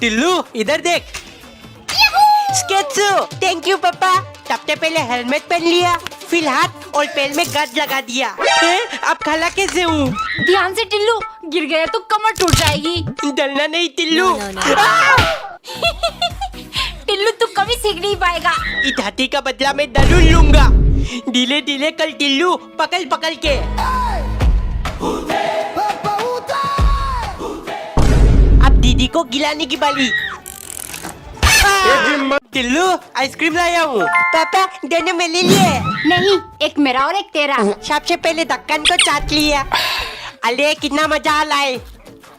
टिल्लू इधर देख। स्केचू, thank you पापा। सबसे पहले हेलमेट पहन लिया, फिर हाथ और पैर में गार्ड लगा दिया। अब खाला कैसे हूँ? ध्यान से टिल्लू, गिर गया तो कमर टूट जाएगी। डरना नहीं टिल्लू। टिल्लू तू कभी सीख नहीं पाएगा। इस हाथी का बदला मैं जरूर लूंगा। धीरे धीरे कल टिल्लू, पकड़ पकड़ के। अब दीदी को गिलाने की बारी। टिल्लू, आइसक्रीम लाया हूँ। पापा, दोनों मेरे लिए। नहीं, एक मेरा और एक तेरा। सबसे पहले ढक्कन को चाट लिया। अरे कितना मजा आ रहा है।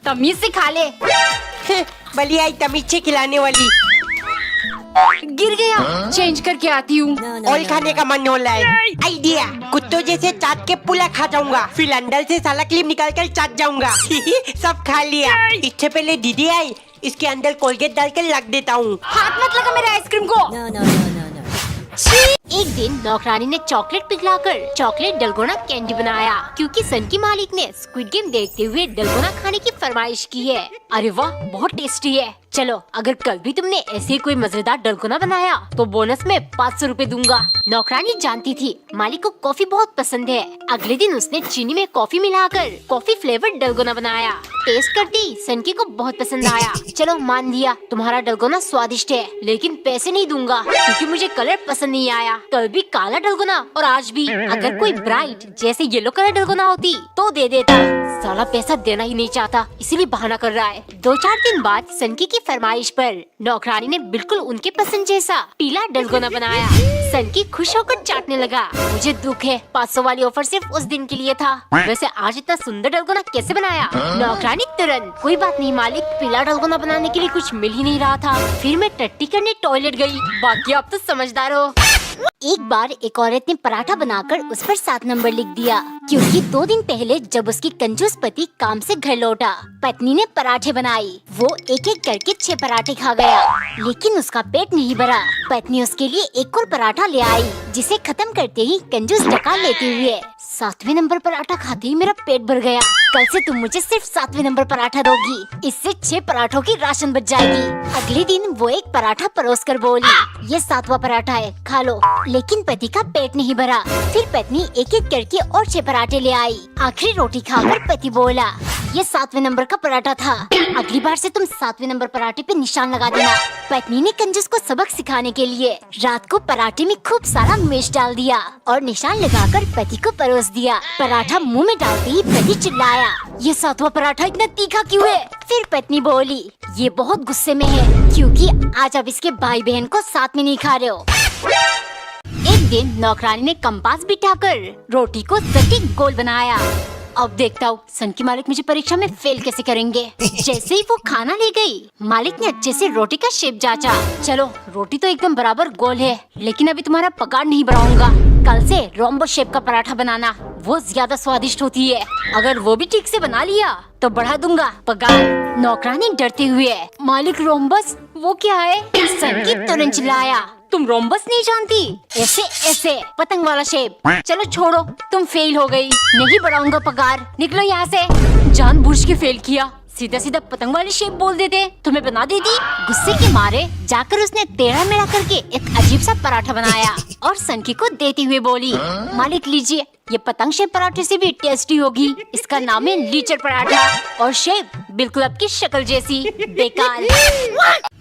तमीज से खा ले। बली आई तमीज से खिलाने वाली। गिर गया, चेंज करके आती हूँ। और खाने का मन हो रहा है। आइडिया, कुत्तों जैसे चाट के पूरा खा जाऊंगा, फिर अंदर से साला क्लिप निकाल कर चाट जाऊंगा। सब खा लिया। इससे पहले दीदी आई, इसके अंदर कोलगेट डाल कर रख देता हूँ। हाथ मत लगा मेरे आइसक्रीम को। एक दिन नौकरानी ने चॉकलेट पिघलाकर चॉकलेट डलगोना कैंडी बनाया, क्योंकि सन की मालिक ने स्क्विड गेम देखते हुए डलगोना खाने की फरमाइश की है। अरे वाह, बहुत टेस्टी है। चलो, अगर कल भी तुमने ऐसे कोई मजेदार डलगोना बनाया तो बोनस में 500 रुपए दूंगा। नौकरानी जानती थी मालिक को कॉफी बहुत पसंद है। अगले दिन उसने चीनी में कॉफी मिलाकर कॉफी फ्लेवर्ड डलगोना बनाया। टेस्ट करते ही सनकी को बहुत पसंद आया। चलो मान लिया, तुम्हारा डलगोना स्वादिष्ट है, लेकिन पैसे नहीं दूंगा क्योंकि मुझे कलर पसंद नहीं आया। कल भी काला डलगोना और आज भी। अगर कोई ब्राइट जैसे येलो कलर डलगोना होती तो दे देता। साला पैसा देना ही नहीं चाहता, इसीलिए बहाना कर रहा है। 2-4 दिन बाद सनकी की फरमाइश पर नौकरानी ने बिल्कुल उनके पसंद जैसा पीला डलगोना बनाया। सनकी खुश होकर चाटने लगा। मुझे दुख है, 500 वाली ऑफर सिर्फ उस दिन के लिए था। वैसे आज इतना सुंदर डलगोना कैसे बनाया? नौकरानी तुरंत, कोई बात नहीं मालिक, पीला डलगोना बनाने के लिए कुछ मिल ही नहीं रहा था। फिर मैं टट्टी करने टॉयलेट गई। बाकी आप तो समझदार हो। एक बार एक औरत ने पराठा बनाकर उस पर 7 नंबर लिख दिया, क्योंकि 2 दिन पहले जब उसकी कंजूस पति काम से घर लौटा, पत्नी ने पराठे बनाई। वो एक एक करके 6 पराठे खा गया, लेकिन उसका पेट नहीं भरा। पत्नी उसके लिए एक और पराठा ले आई, जिसे खत्म करते ही कंजूस डकार लेते हुए 7वें नंबर पराठा खाते ही मेरा पेट भर गया। कल से तुम मुझे सिर्फ 7वें नंबर पराठा दोगी, इससे 6 पराठों की राशन बच जाएगी। अगले दिन वो एक पराठा परोस कर बोली, ये 7वां पराठा है, खा लो। लेकिन पति का पेट नहीं भरा। फिर पत्नी एक एक करके और 6 पराठे ले आई। आखिरी रोटी खाकर पति बोला, ये 7वें नंबर का पराठा था, अगली बार से तुम 7वें नंबर पराठे पे निशान लगा देना। पत्नी ने कंजूस को सबक सिखाने के लिए रात को पराठे में खूब सारा मिर्च डाल दिया और निशान लगाकर पति को परोस दिया। पराठा मुंह में डालते ही पति चिल्लाया, ये 7वां पराठा इतना तीखा क्यों है? फिर पत्नी बोली, ये बहुत गुस्से में है, क्योंकि आज आप इसके भाई बहन को साथ में नहीं खा रहे हो। एक दिन नौकरानी ने कंपास बिठाकर रोटी को सटीक गोल बनाया। अब देखता हूँ सन की मालिक मुझे परीक्षा में फेल कैसे करेंगे। जैसे ही वो खाना ले गई, मालिक ने अच्छे से रोटी का शेप जांचा। चलो, रोटी तो एकदम बराबर गोल है, लेकिन अभी तुम्हारा पगार नहीं बढ़ाऊंगा। कल से रोम्बो शेप का पराठा बनाना, वो ज्यादा स्वादिष्ट होती है। अगर वो भी ठीक से बना लिया तो बढ़ा दूंगा पगार। नौकरानी डरते हुए, मालिक रोम्बस वो क्या है? सन की तुरंत चिल्लाया, तुम रोम्बस नहीं जानती? ऐसे ऐसे पतंग वाला शेप। चलो छोड़ो, तुम फेल हो गई, नहीं बढ़ाऊंगा पगार, निकलो यहाँ से। जानबूझ के फेल किया, सीधा सीधा पतंग वाली शेप बोल देते तो मैं बना देती। गुस्से के मारे जाकर उसने टेढ़ा मेढ़ा करके एक अजीब सा पराठा बनाया और सनकी को देते हुए बोली, मालिक लीजिए, ये पतंग शेप पराठे से भी टेस्टी होगी। इसका नाम है लीचर पराठा और शेप बिल्कुल आपकी शक्ल जैसी, बेकार।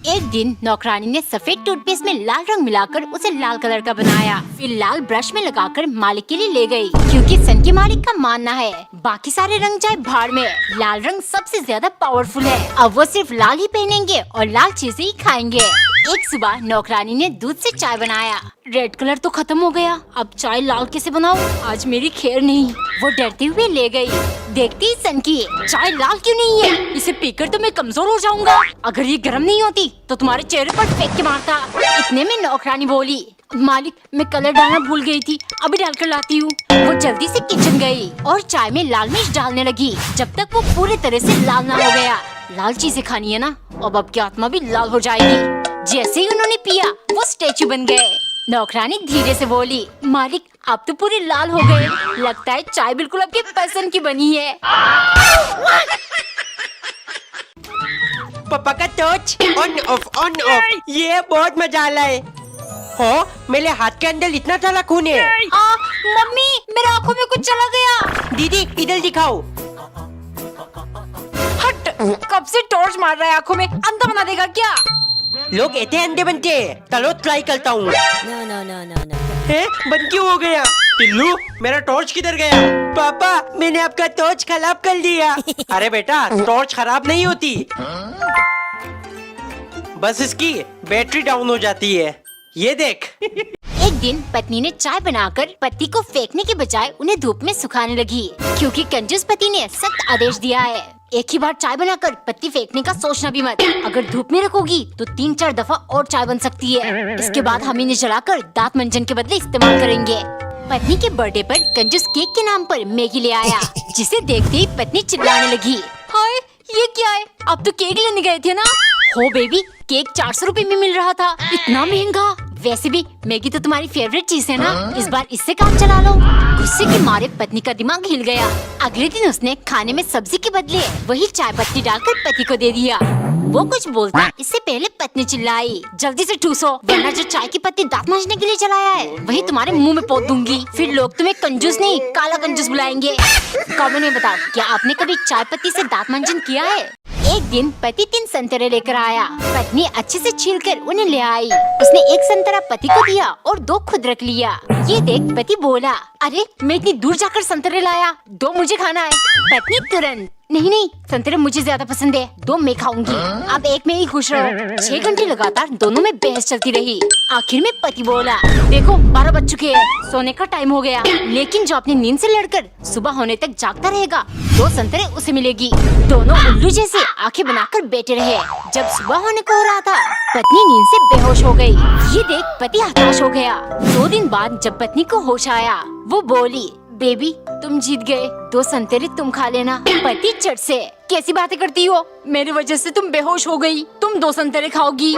एक दिन नौकरानी ने सफेद टूथपेस्ट में लाल रंग मिलाकर उसे लाल कलर का बनाया। फिर लाल ब्रश में लगाकर मालिक के लिए ले गई, क्योंकि सन के मालिक का मानना है बाकी सारे रंग जाए भाड़ में, लाल रंग सबसे ज्यादा पावरफुल है। अब वो सिर्फ लाल ही पहनेंगे और लाल चीजें ही खाएंगे। एक सुबह नौकरानी ने दूध से चाय बनाया। रेड कलर तो खत्म हो गया, अब चाय लाल कैसे बनाऊं? आज मेरी खैर नहीं। वो डरते हुए ले गई। देखती ही सनकी, चाय लाल क्यों नहीं है? इसे पीकर तो मैं कमजोर हो जाऊंगा। अगर ये गर्म नहीं होती तो तुम्हारे चेहरे पर फेंक के मारता। इतने में नौकरानी बोली, मालिक मैं कलर डालना भूल गई थी, अभी डालकर लाती हूँ। वो जल्दी से किचन गई और चाय में लाल मिर्च डालने लगी, जब तक वो पूरी तरह से लाल ना हो गया। लाल चीजें खानी है ना, अब आपकी आत्मा भी लाल हो जाएगी। जैसे ही उन्होंने पिया, वो स्टैचू बन गए। नौकरानी धीरे से बोली, मालिक आप तो पूरे लाल हो गए, लगता है चाय बिल्कुल आपके पसंद की बनी है। पापा का टॉर्च ऑन ऑफ ये बहुत मजा आ रहा है। हो, मेरे हाथ के अंदर इतना सारा खून है। मम्मी मेरे आंखों में कुछ चला गया। दीदी इधर दिखाओ। हट, कब से टॉर्च मार रहा है आंखों में, अंधा बना देगा क्या? लोग ऐसे अंधे बनते हैं। चलो ट्राई करता हूँ। बंद क्यों हो गया? टिल्लू मेरा टॉर्च किधर गया? पापा मैंने आपका टॉर्च खराब कर दिया। अरे बेटा टॉर्च खराब नहीं होती, बस इसकी बैटरी डाउन हो जाती है। ये देख। एक दिन पत्नी ने चाय बनाकर पति को फेंकने के बजाय उन्हें धूप में सुखाने लगी, क्योंकि कंजूस पति ने सख्त आदेश दिया है। एक ही बार चाय बनाकर पत्ती फेंकने का सोचना भी मत। अगर धूप में रखोगी तो 3-4 दफा और चाय बन सकती है। इसके बाद हम इन्हें जलाकर दांत मंजन के बदले इस्तेमाल करेंगे। पत्नी के बर्थडे पर कंजूस केक के नाम पर मैगी ले आया, जिसे देखते ही पत्नी चिल्लाने लगी, हाय ये क्या है? अब तो केक लेने गए थे ना? हो बेबी, केक 400 रुपए में मिल रहा था, इतना महंगा। वैसे भी मैगी तो तुम्हारी फेवरेट चीज है ना, इस बार इससे काम चला लो। गुस्से के मारे पत्नी का दिमाग हिल गया। अगले दिन उसने खाने में सब्जी के बदले वही चाय पत्ती डालकर पति को दे दिया। वो कुछ बोलता इससे पहले पत्नी चिल्लाई, जल्दी से ठूसो, वरना जो चाय की पत्ती दांत मांजने के लिए चलाया है वही तुम्हारे मुंह में पोत दूंगी। फिर लोग तुम्हें कंजूस नहीं काला कंजूस बुलाएंगे। कमेंट में बताओ, क्या आपने कभी चाय पत्ती से दांत मंजन किया है? एक दिन पति 3 संतरे लेकर आया। पत्नी अच्छे से छीलकर उन्हें ले आई। उसने एक संतरा पति को दिया और 2 खुद रख लिया। ये देख पति बोला, अरे मैं इतनी दूर जाकर संतरे लाया, 2 मुझे खाना है। पत्नी तुरंत, नहीं संतरे मुझे ज्यादा पसंद है, 2 मैं खाऊंगी। अब एक में ही खुश रहो। 6 घंटे लगातार दोनों में बहस चलती रही। आखिर में पति बोला, देखो 12 बज चुके हैं, सोने का टाइम हो गया, लेकिन जो अपनी नींद से लड़कर सुबह होने तक जागता रहेगा 2 संतरे उसे मिलेगी। दोनों उल्लू जैसे आंखें बनाकर बैठे रहे। जब सुबह होने को हो रहा था, पत्नी नींद से बेहोश हो गई। ये देख पति हताश हो गया। 2 दिन बाद जब पत्नी को होश आया, वो बोली, बेबी तुम जीत गए, 2 संतरे तुम खा लेना। पति चट से, कैसी बातें करती हो, मेरी वजह से तुम बेहोश हो गई, तुम 2 संतरे खाओगी।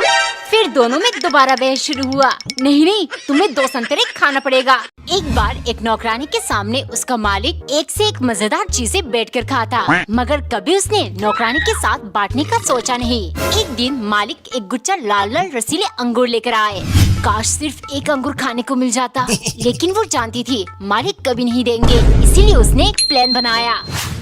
फिर दोनों में दोबारा बहस शुरू हुआ, नहीं तुम्हें 2 संतरे खाना पड़ेगा। एक बार एक नौकरानी के सामने उसका मालिक एक से एक मजेदार चीजें बैठकर खाता, मगर कभी उसने नौकरानी के साथ बांटने का सोचा नहीं। एक दिन मालिक एक गुच्छा लाल लाल रसीले अंगूर लेकर आए। काश सिर्फ एक अंगूर खाने को मिल जाता, लेकिन वो जानती थी मालिक कभी नहीं देंगे, इसीलिए उसने एक प्लान बनाया।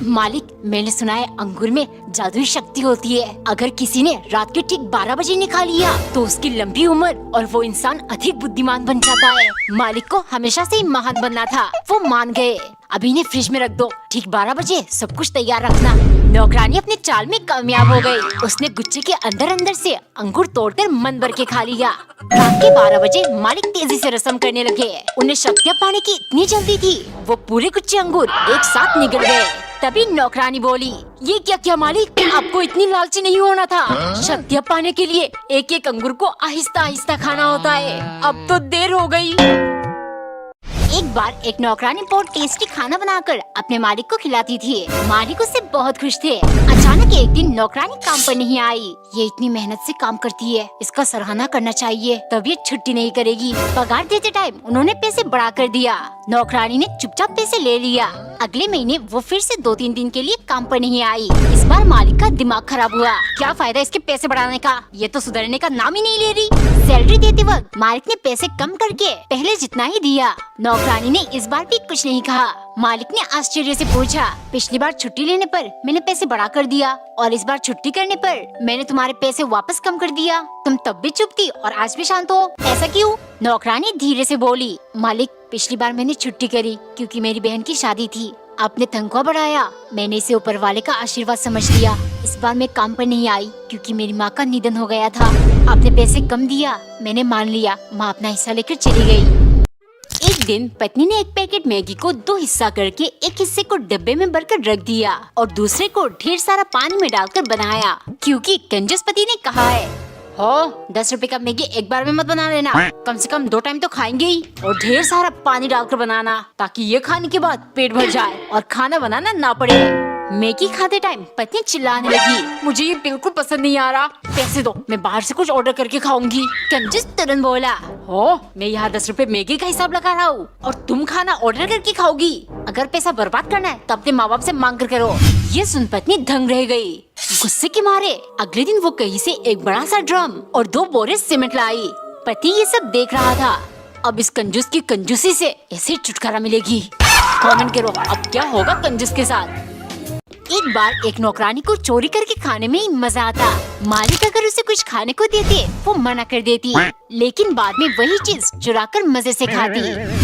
मालिक, मैंने सुना है अंगूर में जादुई शक्ति होती है। अगर किसी ने रात के ठीक 12 बजे निकाल लिया तो उसकी लंबी उम्र और वो इंसान अधिक बुद्धिमान बन जाता है। मालिक को हमेशा से ही महान बनना था, वो मान गए। अभी इन्हें फ्रिज में रख दो, ठीक 12 बजे सब कुछ तैयार रखना। नौकरानी अपने चाल में कामयाब हो गई। उसने गुच्छे के अंदर से अंगूर तोड़कर मन भर के खा लिया। रात के 12 बजे मालिक तेजी से रसम करने लगे। उन्हें शक्तियाँ पाने की इतनी जल्दी थी, वो पूरे गुच्छे अंगूर एक साथ निगल गए। तभी नौकरानी बोली, ये क्या किया मालिक, आपको इतनी लालची नहीं होना था। शक्तियाँ पाने के लिए एक एक अंगूर को आहिस्ता आहिस्ता खाना होता है, अब तो देर हो गई। एक बार एक नौकरानी बहुत टेस्टी खाना बनाकर अपने मालिक को खिलाती थी। मालिक उससे बहुत खुश थे। अचानक एक दिन नौकरानी काम पर नहीं आई। ये इतनी मेहनत से काम करती है, इसका सराहना करना चाहिए, तब ये छुट्टी नहीं करेगी। पगार देते टाइम उन्होंने पैसे बढ़ा कर दिया। नौकरानी ने चुपचाप पैसे ले लिया। अगले महीने वो फिर से 2-3 दिन के लिए काम पर नहीं आई। इस बार मालिक का दिमाग खराब हुआ, क्या फायदा इसके पैसे बढ़ाने का, ये तो सुधरने का नाम ही नहीं ले रही। सैलरी देते वक्त मालिक ने पैसे कम करके पहले जितना ही दिया। नौकरानी ने इस बार भी कुछ नहीं कहा। मालिक ने आश्चर्य से पूछा, पिछली बार छुट्टी लेने पर मैंने पैसे बढ़ा कर दिया और इस बार छुट्टी करने पर मैंने तुम्हारे पैसे वापस कम कर दिया, तुम तब भी चुप थी और आज भी शांत हो, ऐसा क्यों? नौकरानी धीरे से बोली, मालिक पिछली बार मैंने छुट्टी करी क्योंकि मेरी बहन की शादी थी, आपने तनख्वाह बढ़ाया, मैंने इसे ऊपर वाले का आशीर्वाद समझ लिया। इस बार मैं काम पर नहीं आई क्योंकि मेरी माँ का निधन हो गया था। आपने पैसे कम दिया, मैंने मान लिया, माँ अपना हिस्सा लेकर चली गई। एक दिन पत्नी ने एक पैकेट मैगी को 2 हिस्सा करके एक हिस्से को डब्बे में भरकर रख दिया और दूसरे को ढेर सारा पानी में डालकर बनाया, क्योंकि कंजूस पति ने कहा है, हो 10 रुपए का मैगी एक बार में मत बना लेना, कम से कम 2 टाइम तो खाएंगे ही, और ढेर सारा पानी डालकर बनाना ताकि ये खाने के बाद पेट भर जाए और खाना बनाना ना पड़े। मैगी खाते टाइम पत्नी चिल्लाने लगी, मुझे ये बिल्कुल पसंद नहीं आ रहा, पैसे दो, मैं बाहर से कुछ ऑर्डर करके खाऊंगी। कंजूस तुरंत बोला, हो मैं यहाँ 10 रुपए मैगी का हिसाब लगा रहा हूँ और तुम खाना ऑर्डर करके खाओगी, अगर पैसा बर्बाद करना है तो अपने माँ बाप से मांग कर करो। ये सुन पत्नी दंग रह गई। गुस्से के मारे अगले दिन वो कहीं से एक बड़ा सा ड्रम और 2 बोरे सीमेंट लाई। पति ये सब देख रहा था। अब इस कंजूस की कंजूसी से ऐसे छुटकारा मिलेगी। कमेंट करो अब क्या होगा कंजूस के साथ। एक बार एक नौकरानी को चोरी करके खाने में ही मजा आता। मालिक अगर उसे कुछ खाने को देते वो मना कर देती, लेकिन बाद में वही चीज चुराकर मजे से खाती।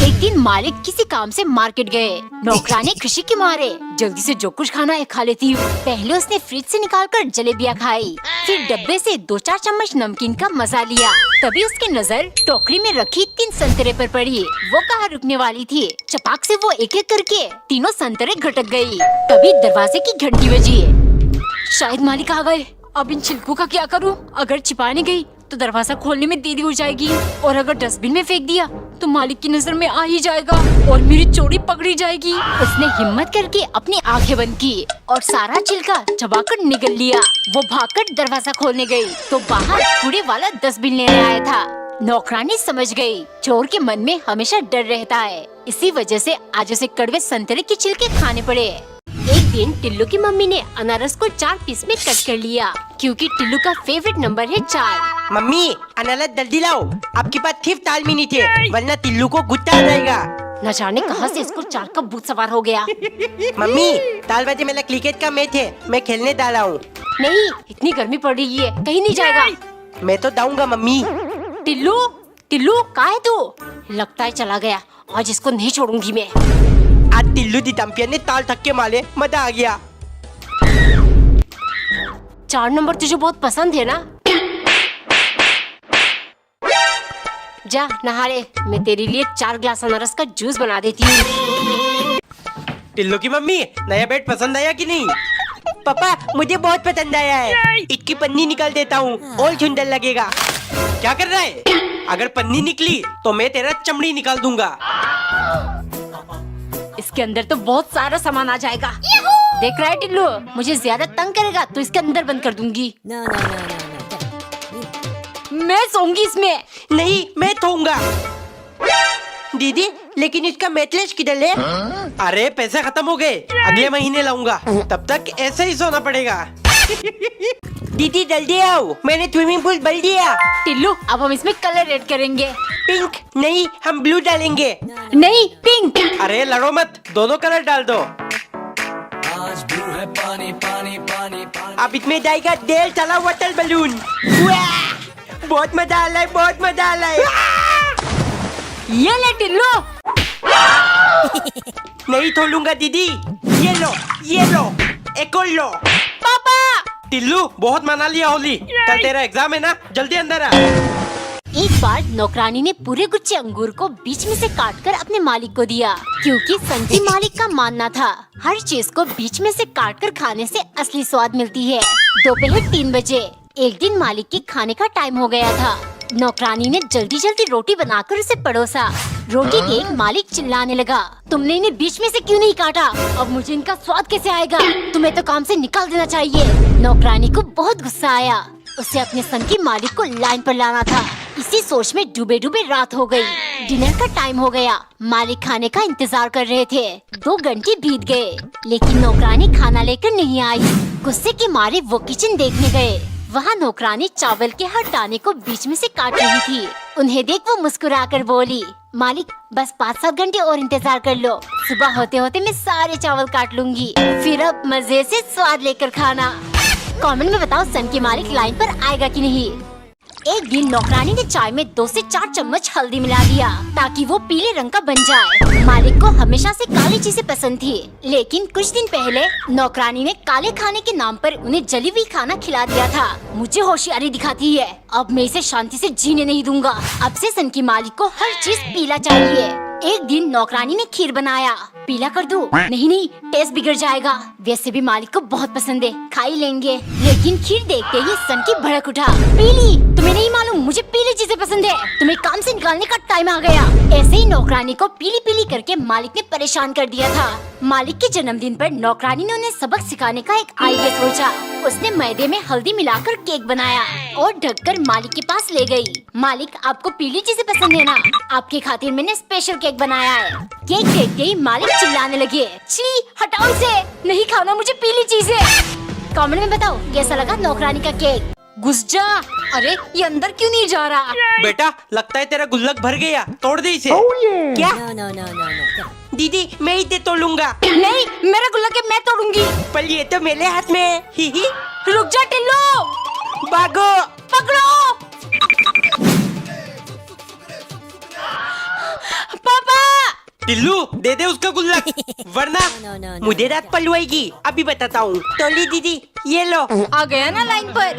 एक दिन मालिक किसी काम से मार्केट गए। नौकरानी खुशी के मारे जल्दी से जो कुछ खाना है खा लेती हूँ। पहले उसने फ्रिज से निकालकर जलेबियाँ खाई, फिर डब्बे से 2-4 चम्मच नमकीन का मजा लिया। तभी उसकी नजर टोकरी में रखी 3 संतरे पर पड़ी। वो कहाँ रुकने वाली थी, चपाक से वो एक एक करके तीनों संतरे घटक गयी। तभी दरवाजे की घंटी बजी। शायद मालिक आ गए। अब इन छिलकों का क्या करूं? अगर छिपाने गई तो दरवाजा खोलने में देरी हो जाएगी, और अगर डस्टबिन में फेंक दिया तो मालिक की नजर में आ ही जाएगा और मेरी चोरी पकड़ी जाएगी। उसने हिम्मत करके अपनी आंखें बंद की और सारा छिलका चबाकर निगल लिया। वो भागकर दरवाजा खोलने गई तो बाहर कूड़े वाला डस्टबिन लेने आया था। नौकरानी समझ गई चोर के मन में हमेशा डर रहता है, इसी वजह से आज उसे कड़वे संतरे के छिलके खाने पड़े। एक दिन टिल्लू की मम्मी ने अनारस को 4 पीस में कट कर लिया, क्योंकि टिल्लू का फेवरेट नंबर है 4। मम्मी अनारस जल्दी लाओ, आपके पास सिर्फ ताल में नहीं थे, वरना टिल्लू को गुस्सा आ जाएगा। न जाने कहां से इसको 4 का भूत सवार हो गया। मम्मी 4 बजे मेरा क्रिकेट का मैच है, मैं खेलने जा रहा हूँ। नहीं, इतनी गर्मी पड़ रही है, कहीं नहीं जाएगा। मैं तो जाऊंगा मम्मी। टिल्लू टिल्लू कहाँ है तू? लगता है चला गया। आज इसको नहीं छोड़ूंगी मैं। आज टिल्लू दी चैंपियन ने ताल थक्के मारे, मजा आ गया। 4 नंबर तुझे बहुत पसंद है ना? जा नहा ले, मैं तेरे लिए 4 ग्लास अनारस का जूस बना देती हूँ। टिल्लू की मम्मी नया बैट पसंद आया कि नहीं? पापा मुझे बहुत पसंद आया है, इसकी पन्नी निकाल देता हूँ और सुंदर लगेगा। क्या कर रहा है? अगर पन्नी निकली तो मैं तेरा चमड़ी निकाल दूंगा। इसके अंदर तो बहुत सारा सामान आ जाएगा। देख रहा है टिल्लू, मुझे ज्यादा तंग करेगा तो इसके अंदर बंद कर दूंगी। मैं सोऊंगी इसमें। नहीं मैं सोऊंगा। दीदी लेकिन इसका मैटलेस किधर है? अरे पैसे खत्म हो गए, अगले महीने लाऊंगा, तब तक ऐसे ही सोना पड़ेगा। दीदी जल्दी आओ, मैंने स्विमिंग पूल भर दिया। टिल्लू अब हम इसमें कलर ऐड करेंगे। पिंक नहीं, हम ब्लू डालेंगे। नहीं पिंक। अरे लड़ो मत, दोनों कलर डाल दो। आज ब्लू है पानी पानी पानी पानी। अब इसमें जाएगा 1.5 चला वाटर बलून। बहुत मजा आ रहा है, बहुत मजा आ रहा है। ये ले टिल्लू। नहीं छोड़ूंगा दीदी। ये लो, ये लो, एक और लो। पापा टिल्लू बहुत मना लिया होली, कल तेरा एग्जाम है ना, जल्दी अंदर आ। एक बार नौकरानी ने पूरे गुच्छे अंगूर को बीच में से काटकर अपने मालिक को दिया, क्योंकि संकी मालिक का मानना था हर चीज को बीच में से काटकर खाने से असली स्वाद मिलती है। दोपहर 3 बजे एक दिन मालिक के खाने का टाइम हो गया था। नौकरानी ने जल्दी जल्दी रोटी बनाकर उसे परोसा। रोटी देख मालिक चिल्लाने लगा, तुमने इन्हें बीच में से क्यों नहीं काटा? अब मुझे इनका स्वाद कैसे आएगा? तुम्हें तो काम से निकाल देना चाहिए। नौकरानी को बहुत गुस्सा आया, उसे अपने संकी मालिक को लाइन पर लाना था। इसी सोच में डूबे डूबे रात हो गई। डिनर का टाइम हो गया। मालिक खाने का इंतजार कर रहे थे। 2 घंटे बीत गए, लेकिन नौकरानी खाना लेकर नहीं आई। गुस्से के मारे वो किचन देखने गए। वहाँ नौकरानी चावल के हर दाने को बीच में से काट रही थी। उन्हें देख वो मुस्कुराकर बोली, मालिक बस 5-7 घंटे और इंतजार कर लो, सुबह होते होते मैं सारे चावल काट लूंगी, फिर अब मजे से स्वाद लेकर खाना। कमेंट में बताओ सन की मालिक लाइन पर आएगा कि नहीं। एक दिन नौकरानी ने चाय में 2 से 4 चम्मच हल्दी मिला दिया ताकि वो पीले रंग का बन जाए। मालिक को हमेशा से काली चीजें पसंद थी, लेकिन कुछ दिन पहले नौकरानी ने काले खाने के नाम पर उन्हें जली हुई खाना खिला दिया था। मुझे होशियारी दिखाती है, अब मैं इसे शांति से जीने नहीं दूंगा। अब से सन की मालिक को हर चीज पीला चाहिए। एक दिन नौकरानी ने खीर बनाया। पीला कर दो। नहीं नहीं, टेस्ट बिगड़ जाएगा। वैसे भी मालिक को बहुत पसंद है, खा ही लेंगे। लेकिन खीर देखते ही सन की भड़क उठा। पीली, तुम्हें नहीं मालूम मुझे पीली चीजें पसंद है, तुम्हें काम से निकालने का टाइम आ गया। ऐसे ही नौकरानी को पीली पीली करके मालिक ने परेशान कर दिया था। मालिक के जन्मदिन पर नौकरानी ने उन्हें सबक सिखाने का एक आइडिया सोचा। उसने मैदे में हल्दी मिलाकर केक बनाया और ढककर मालिक के पास ले गई। मालिक, आपको पीली चीजें पसंद है ना? आपके खातिर मैंने स्पेशल केक बनाया है। केक देखते ही मालिक चिल्लाने लगे, छी, हटाओ इसे, नहीं खाना मुझे पीली चीजें। कमेंट में बताओ कैसा लगा नौकरानी का केक। घुस जा। अरे ये अंदर क्यों नहीं जा रहा? बेटा, लगता है तेरा गुल्लक भर गया, तोड़ दे इसे। क्या? दीदी, मैं ही दे तोड़ूंगा। नहीं, मेरा गुल्लक है, मैं तोड़ूंगी। पर ये तो मेरे हाथ में है। ही ही। रुक जा टिल्लू, भागो। पकड़ो। पापा, टिल्लू, दे दे उसका गुल्लक, वरना मुझे रात पलवाएगी। अभी बताता हूँ। तोली दीदी, ये लो। आ गया ना लाइन पर।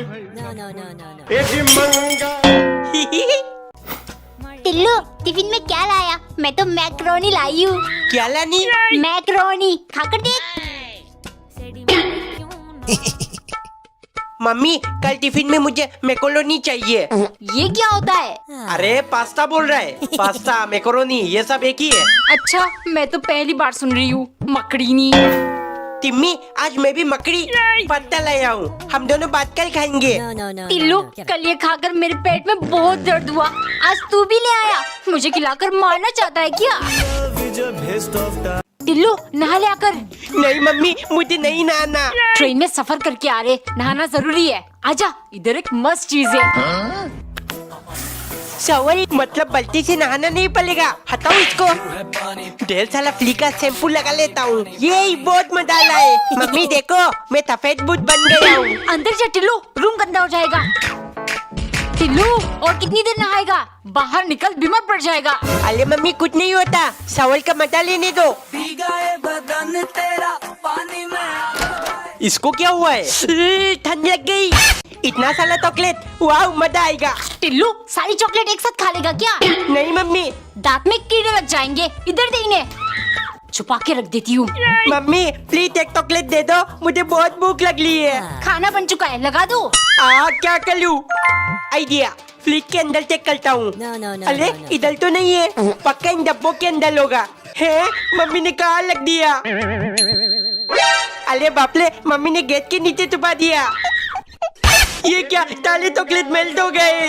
ही ही। टिल्लू, टिफिन में क्या लाया? मैं तो मैक्रोनी लाई हूँ। क्या लानी? मैक्रोनी, खाकर देख। मम्मी, कल टिफिन में मुझे मैक्रोनी चाहिए। ये क्या होता है? अरे पास्ता बोल रहा है। पास्ता, मैक्रोनी, ये सब एक ही है। अच्छा, मैं तो पहली बार सुन रही हूँ। मकड़ीनी। तिम्मी, आज मैं भी मकड़ी पत्ता लाया हूँ। हम दोनों बात कर खाएंगे। टिल्लू, कल ये खाकर मेरे पेट में बहुत दर्द हुआ। आज तू भी ले आया, मुझे खिलाकर मारना चाहता है क्या? टिल्लू, नहा ले आकर। नहीं मम्मी, मुझे नहीं नहाना। ट्रेन में सफर करके आ रहे, नहाना जरूरी है। आजा, इधर एक मस्त चीज है। सवाल मतलब बाल्टी से नहाना नहीं पड़ेगा। हटाओ इसको। ढेर सारा फ्ली का शैम्पू लगा लेता हूँ। ये बहुत मजा आए। मम्मी देखो, मैं सफेद भूत बन गया हूँ। अंदर जा टिल्लू, रूम गंदा हो जाएगा। टिल्लू, और कितनी देर नहाएगा? बाहर निकल, बीमार पड़ जाएगा। अरे मम्मी, कुछ नहीं होता। सवाल का मजा लेने दो। बदन तेरा पानी में। इसको क्या हुआ है? ठंड लग गई। इतना सारा चॉकलेट, वाह, मजा आएगा। टिल्लू, सारी चॉकलेट एक साथ खा लेगा क्या? नहीं मम्मी। दांत में कीड़े लग जाएंगे। इधर दे इन्हें, छुपा के रख देती हूँ। मम्मी, प्लीज एक चॉकलेट दे दो, मुझे बहुत भूख लग रही है। खाना बन चुका है, लगा दो। क्या करूँ? आइडिया, फ्रिज के अंदर चेक करता हूँ। अरे इधर तो नहीं है, पक्का इन डब्बों के अंदर होगा। है, मम्मी ने कहाँ रख दिया? अरे बाप रे, मम्मी ने गेट के नीचे छुपा दिया। ये क्या, सारे चॉकलेट मेल्ट हो गए।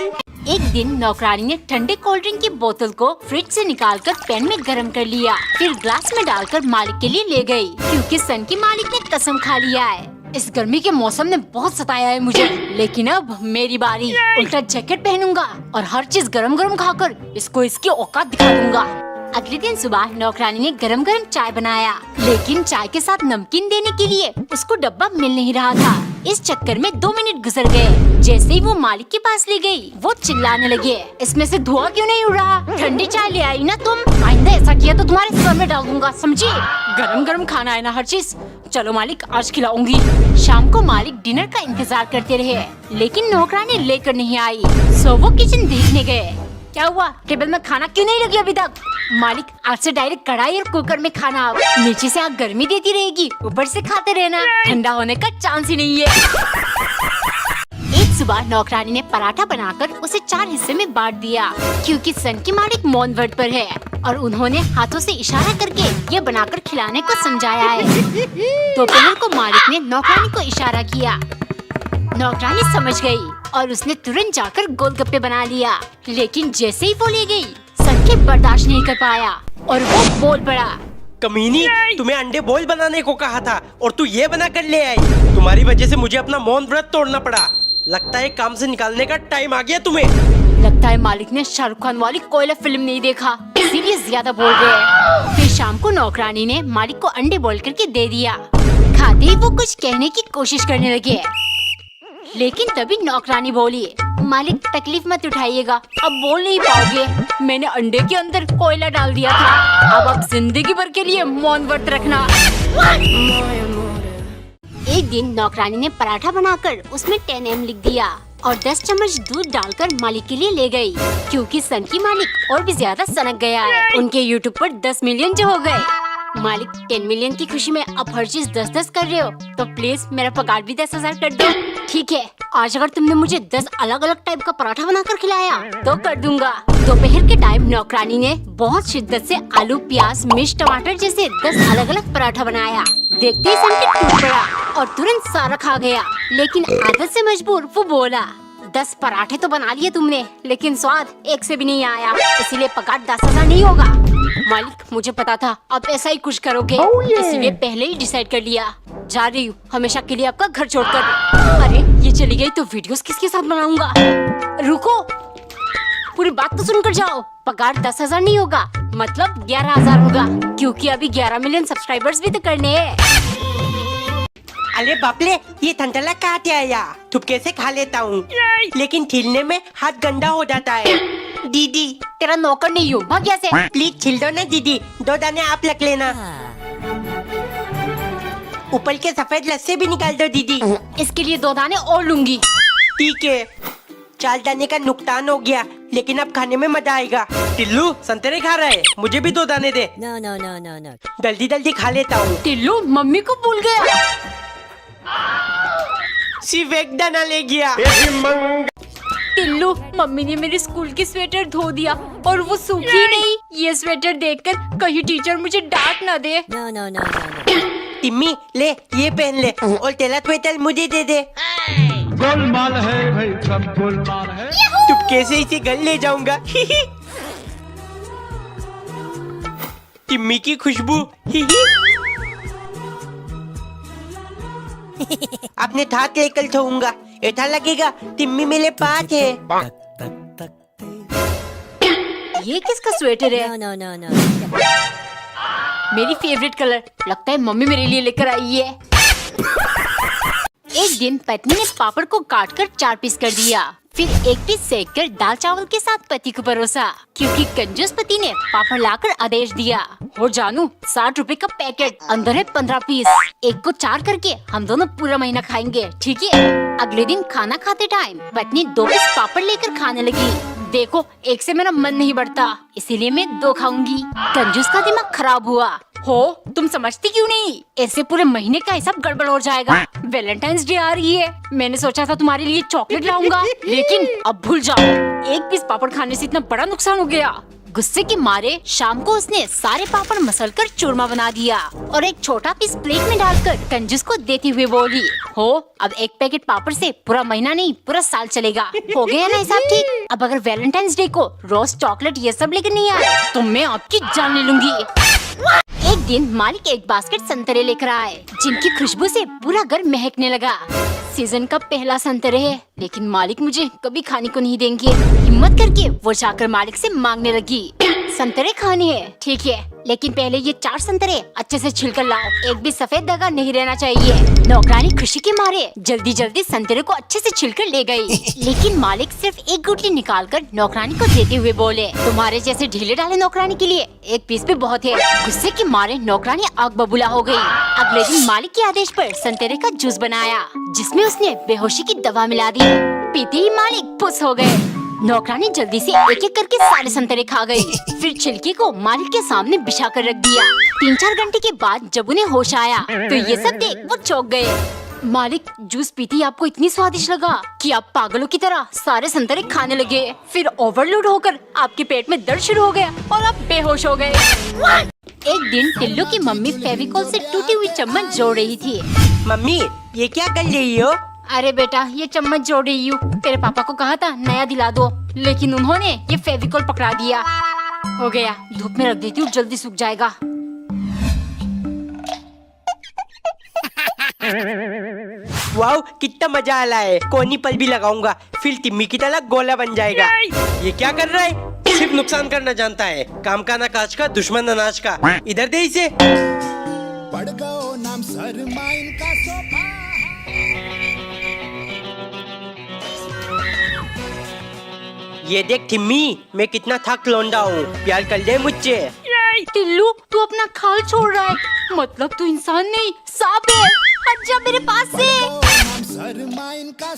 एक दिन नौकरानी ने ठंडे कोल्ड ड्रिंक की बोतल को फ्रिज से निकालकर पैन में गर्म कर लिया, फिर ग्लास में डालकर मालिक के लिए ले गई, क्योंकि सन की मालिक ने कसम खा लिया है। इस गर्मी के मौसम ने बहुत सताया है मुझे, लेकिन अब मेरी बारी। उल्टा जैकेट पहनूंगा और हर चीज गरम गरम खाकर इसको इसकी औकात दिखा दूंगा। अगले दिन सुबह नौकरानी ने गरम गरम चाय बनाया, लेकिन चाय के साथ नमकीन देने के लिए उसको डब्बा मिल नहीं रहा था। इस चक्कर में 2 मिनट गुजर गए। जैसे ही वो मालिक के पास ले गई, वो चिल्लाने लगे, इसमें से धुआं क्यों नहीं उड़ रहा? ठंडी चाय ले आई ना तुम? आइंदा ऐसा किया तो तुम्हारे सर में डाल दूंगा, समझी? गरम गरम खाना है ना हर चीज। चलो मालिक, आज खिलाऊंगी। शाम को मालिक डिनर का इंतजार करते रहे, लेकिन नौकरानी लेकर नहीं आई। सो वो किचन देखने गए। क्या हुआ, टेबल में खाना क्यों नहीं लगी अभी तक? मालिक, आज से डायरेक्ट कढ़ाई और कुकर में खाना। आप नीचे से आग गर्मी देती रहेगी, ऊपर से खाते रहना, ठंडा होने का चांस ही नहीं है। एक सुबह नौकरानी ने पराठा बनाकर उसे 4 हिस्से में बांट दिया, क्योंकि सन की मालिक मौन व्रत पर है और उन्होंने हाथों से इशारा करके ये बनाकर खिलाने को समझाया है। दोपहर को मालिक ने नौकरानी को इशारा किया। नौकरानी समझ गई और उसने तुरंत जाकर गोलगप्पे बना लिया, लेकिन जैसे ही वो ले गई, सन के बर्दाश्त नहीं कर पाया और वो बोल पड़ा, कमीनी, तुम्हें अंडे बॉल बनाने को कहा था और तू ये बना कर ले आई। तुम्हारी वजह से मुझे अपना मौन व्रत तोड़ना पड़ा। लगता है काम से निकालने का टाइम आ गया तुम्हें। लगता है मालिक ने शाहरुख खान वाली कोयला फिल्म नहीं देखा, इसीलिए ज्यादा बोल रहे हैं। फिर शाम को नौकरानी ने मालिक को अंडे बॉईल करके दे दिया। खाते ही वो कुछ कहने की कोशिश करने लगे, लेकिन तभी नौकरानी बोली, मालिक तकलीफ मत उठाइएगा, अब बोल नहीं पाओगे। मैंने अंडे के अंदर कोयला डाल दिया था, अब आप जिंदगी भर के लिए मौन व्रत रखना। एक दिन नौकरानी ने पराठा बनाकर उसमें 10 M लिख दिया और 10 चम्मच दूध डालकर मालिक के लिए ले गई, क्योंकि सन की मालिक और भी ज्यादा सनक गया है। उनके YouTube पर 10 मिलियन जो हो गए। मालिक 10 मिलियन की खुशी में अब हर चीज 10-10 कर रहे हो, तो प्लीज मेरा पगार भी 10,000 कर दो। ठीक है, आज अगर तुमने मुझे 10 अलग अलग टाइप का पराठा बनाकर खिलाया तो कर दूंगा। दोपहर के टाइम नौकरानी ने बहुत शिद्दत से आलू, प्याज, मिर्च, टमाटर जैसे 10 अलग अलग पराठा बनाया। देखते ही सन के टूट पड़ा और तुरंत सारा खा गया। लेकिन आदत से मजबूर वो बोला, 10 पराठे तो बना लिए तुमने, लेकिन स्वाद एक से भी नहीं आया, इसीलिए पगार 10,000 नहीं होगा। मालिक, मुझे पता था आप ऐसा ही कुछ करोगे, इसीलिए पहले ही डिसाइड कर लिया। जा रही हूँ हमेशा के लिए आपका घर छोड़कर। अरे ये चली गई तो वीडियोस किसके साथ बनाऊंगा? रुको, पूरी बात तो सुनकर जाओ। पगार 10,000 नहीं होगा, मतलब 11,000 होगा, क्योंकि अभी 11 मिलियन सब्सक्राइबर्स भी तो करने हैं। अरे बापले, ये ठंडला कहाँ से आया? थुपके से खा लेता हूँ, लेकिन छीलने में हाथ गंदा हो जाता है। दीदी, तेरा नौकर नहीं हूँ, भाग यहाँ से। प्लीज छील दो ना दीदी, 2 दाने आप रख लेना। ऊपर के सफेद लस्से भी निकाल दो दीदी। इसके लिए 2 दाने और लूंगी। ठीक है, 4 दाने का नुकसान हो गया, लेकिन अब खाने में मजा आएगा। टिल्लू संतरे खा रहा है, मुझे भी 2 दाने दे। No, no, no, no, no. जल्दी जल्दी खा लेता हूँ। टिल्लू मम्मी को भूल गया। सिर्फ 1 दाना ले गया। टिल्लू, मम्मी ने मेरे स्कूल की स्वेटर धो दिया और वो सूखी नहीं। ये स्वेटर देखकर कहीं टीचर मुझे डांट ना दे। No, no, no, no, no. Timmy ले, ये पहन ले और तेरा स्वेटर मुझे दे दे। गोलमाल है भाई, सब गोलमाल है। चुपके से इसे घर ले जाऊंगा। टिम्मी की खुशबू। अपने हाथ लेकर सोऊंगा, ऐसा लगेगा टिम्मी मेरे पास है। ये किसका स्वेटर है? No, no, no, no. मेरी फेवरेट कलर, लगता है मम्मी मेरे लिए लेकर आई है। एक दिन पत्नी ने पापड़ को काटकर 4 पीस कर दिया, फिर 1 पीस सेककर दाल चावल के साथ पति को परोसा, क्योंकि कंजूस पति ने पापड़ लाकर आदेश दिया। हो जानू, 60 रुपए का पैकेट, अंदर है 15 पीस, एक को 4 करके हम दोनों पूरा महीना खाएंगे, ठीक है? अगले दिन खाना खाते टाइम पत्नी 2 पीस पापड़ लेकर खाने लगी। देखो, एक से मेरा मन नहीं बढ़ता, इसीलिए मैं 2 खाऊंगी। कंजूस का दिमाग खराब हुआ। हो, तुम समझती क्यों नहीं? ऐसे पूरे महीने का हिसाब गड़बड़ हो जाएगा। वैलेंटाइंस डे आ रही है, मैंने सोचा था तुम्हारे लिए चॉकलेट लाऊंगा, लेकिन अब भूल जाओ। 1 पीस पापड़ खाने से इतना बड़ा नुकसान हो गया। गुस्से के मारे शाम को उसने सारे पापड़ मसलकर चूरमा बना दिया और एक छोटा पीस प्लेट में डालकर कंजूस को देते हुए बोली, हो, अब 1 पैकेट पापड़ से पूरा महीना नहीं पूरा साल चलेगा। हो गया ना हिसाब ठीक? अब अगर वैलेंटाइंस डे को रोज चॉकलेट ये सब लेकर नहीं आए तो मैं आपकी जान ले लूंगी। एक दिन मालिक एक बास्केट संतरे लेकर आए, जिनकी खुशबू से पूरा घर महकने लगा। सीजन का पहला संतरे है, लेकिन मालिक मुझे कभी खाने को नहीं देंगे। हिम्मत करके वो जाकर मालिक से मांगने लगी, संतरे खाने हैं, ठीक है, लेकिन पहले ये 4 संतरे अच्छे से छिलकर लाओ, एक भी सफेद दागा नहीं रहना चाहिए। नौकरानी खुशी के मारे जल्दी जल्दी संतरे को अच्छे से छिलकर ले गई, लेकिन मालिक सिर्फ 1 गुटली निकालकर नौकरानी को देते हुए बोले, तुम्हारे जैसे ढीले ढाले नौकरानी के लिए 1 पीस भी बहुत है। गुस्से के मारे नौकरानी आग बबूला हो गई। अगले दिन मालिक के आदेश पर संतरे का जूस बनाया, जिसमें उसने बेहोशी की दवा मिला दी। पीते ही मालिक खुश हो गए। नौकरानी जल्दी से एक एक करके सारे संतरे खा गई, फिर छिलके को मालिक के सामने बिछा कर रख दिया। 3-4 घंटे के बाद जब उन्हें होश आया तो ये सब देख वो चौंक गए। मालिक, जूस पीते ही आपको इतनी स्वादिष्ट लगा कि आप पागलों की तरह सारे संतरे खाने लगे, फिर ओवरलोड होकर आपके पेट में दर्द शुरू हो गया और आप बेहोश हो गए। एक दिन टिल्लू की मम्मी फेविकोल से टूटी हुई चम्मच जोड़ रही थी। मम्मी, ये क्या कर रही हो? अरे बेटा, ये चम्मच जोड़ रही हूँ, तेरे पापा को कहा था नया दिला दो, लेकिन उन्होंने ये फेविकोल पकड़ा दिया। हो गया, धूप में रख देती हूँ, जल्दी सूख जाएगा। वाओ, कितना मजा आ रहा है। कोनी पर भी लगाऊंगा, फिर टिम्मी की तरह गोला बन जाएगा। ये क्या कर रहा है? सिर्फ नुकसान करना जानता है, काम का ना काज का, दुश्मन अनाज का। इधर दे इसे। पड़ गओ नाम सरमाइन का सोफा। ये देख टिम्मी, मैं कितना थक लौंडा हूँ, प्यार कर ले मुझसे। टिल्लू, तू अपना खाल छोड़ रहा है, मतलब तू इंसान नहीं सांप है। हट जा मेरे पास से। नाम सरमाइन का